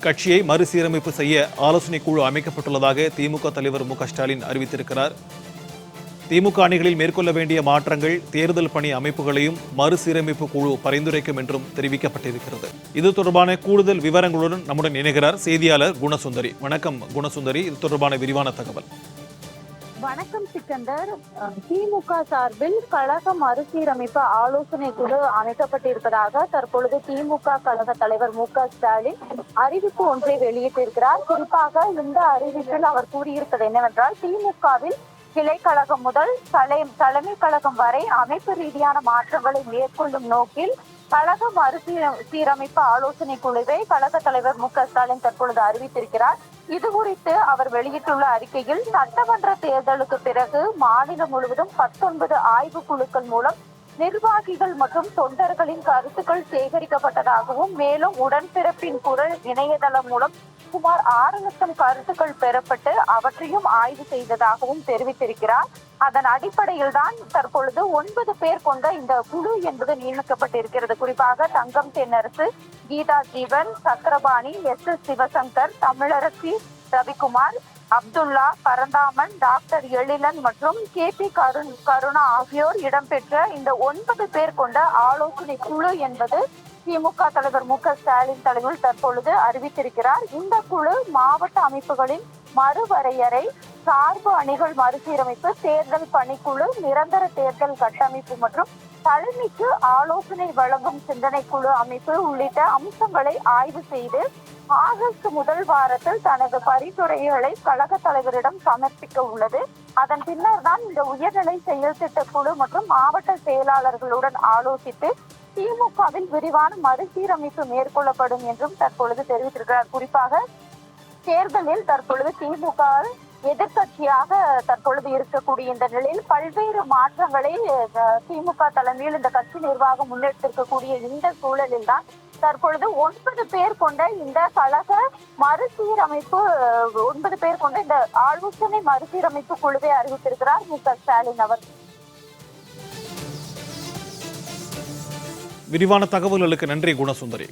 கட்சியை மறுசீரமைப்பு செய்ய ஆலோசனை குழு அமைக்கப்பட்டுள்ளதாக திமுக தலைவர் மு.க.ஸ்டாலின் அறிவித்திருக்கிறார். திமுக அணிகளில் மேற்கொள்ள வேண்டிய மாற்றங்கள், தேர்தல் பணி அமைப்புகளையும் மறுசீரமைப்பு குழு பரிந்துரைக்கும் என்றும் தெரிவிக்கப்பட்டிருக்கிறது. இது தொடர்பான கூடுதல் விவரங்களுடன் நம்முடன் இணைகிறார் செய்தியாளர் குணசுந்தரி. வணக்கம் குணசுந்தரி, இது தொடர்பான விரிவான தகவல். வணக்கம் சிக்கந்தர். திமுக சார்பில் கழக மறுசீரமைப்பு ஆலோசனை குழு அமைக்கப்பட்டிருப்பதாக தற்பொழுது திமுக கழக தலைவர் மு.க.ஸ்டாலின் அறிவிப்பு ஒன்றை வெளியிட்டிருக்கிறார். குறிப்பாக இந்த அறிவிப்பில் அவர் கூறியிருப்பது என்னவென்றால், திமுகவில் கிளை கழகம் முதல் தலைமை கழகம் வரை அமைப்பு ரீதியான மாற்றங்களை மேற்கொள்ளும் நோக்கில் கழக மறுசீரமைப்பு ஆலோசனை குழுவை கழக தலைவர் மு.க.ஸ்டாலின் தற்பொழுது அறிவித்திருக்கிறார். இது குறித்து அவர் வெளியிட்டுள்ள அறிக்கையில், சட்டமன்ற தேர்தலுக்கு பிறகு மாநிலம் முழுவதும் 19 ஆய்வு குழுக்கள் மூலம் நிர்வாகிகள் மற்றும் தொண்டர்களின் கருத்துக்கள் சேகரிக்கப்பட்டதாகவும், மேலும் உடன்பிறப்பின் குரல் இணையதளம் மூலம் சுமார் 6 லட்சம் கருத்துக்கள் பெறப்பட்டு அவற்றையும் ஆய்வு செய்ததாகவும் தெரிவித்திருக்கிறார். அதன் அடிப்படையில் தான் தற்பொழுது 9 பேர் கொண்ட இந்த குழு என்பது நியமிக்கப்பட்டிருக்கிறது. குறிப்பாக தங்கம் தென்னரசு, கீதா ஜீவன், சக்கரபாணி, எஸ் சிவசங்கர், தமிழரசி, ரவிக்குமார், அப்துல்லா, பரந்தாமன், டாக்டர் எழிலன் மற்றும் கே.பி. கருணா ஆகியோர் இடம்பெற்ற இந்த 9 பேர் கொண்ட ஆலோசனை குழு என்பது திமுக தலைவர் மு.க.ஸ்டாலின் தலைமையில் தற்பொழுது அறிவித்திருக்கிறார். இந்த குழு மாவட்ட அமைப்புகளின் மறுவரையறை, சார்பு அணிகள் மறுசீரமைப்பு, தேர்தல் பணிக்குழு, நிரந்தர தேர்தல் கட்டமைப்பு மற்றும் தலைமைக்கு ஆலோசனை வழங்கும் சிந்தனை குழு அமைப்பு உள்ளிட்ட அம்சங்களை ஆய்வு செய்து ஆகஸ்ட் முதல் வாரத்தில் தனது பரிந்துரைகளை கழக தலைவரிடம் சமர்ப்பிக்க உள்ளது. அதன் பின்னர் தான் இந்த உயர்நிலை செயல் திட்ட குழு மற்றும் மாவட்ட செயலாளர்களுடன் ஆலோசித்து திமுகவில் விரிவான மறுசீரமைப்பு மேற்கொள்ளப்படும் என்றும் தற்பொழுது தெரிவித்திருக்கிறார். குறிப்பாக தேர்தலில் தற்பொழுது திமுக எதிர்கட்சியாக தற்பொழுது இருக்கக்கூடிய இந்த நிலையில் பல்வேறு மாற்றங்களை திமுக தலைமையில் இந்த கட்சி நிர்வாகம் முன்னெடுத்திருக்கக்கூடிய இந்த சூழலில் தான் தற்பொழுது 9 பேர் கொண்ட இந்த கழக மறுசீரமைப்பு 9 பேர் கொண்ட இந்த ஆலோசனை மறுசீரமைப்பு குழுவை அறிவித்திருக்கிறார் மு.க.ஸ்டாலின் அவர். விரிவான தகவல்களுக்கு நன்றி குணசுந்தரி.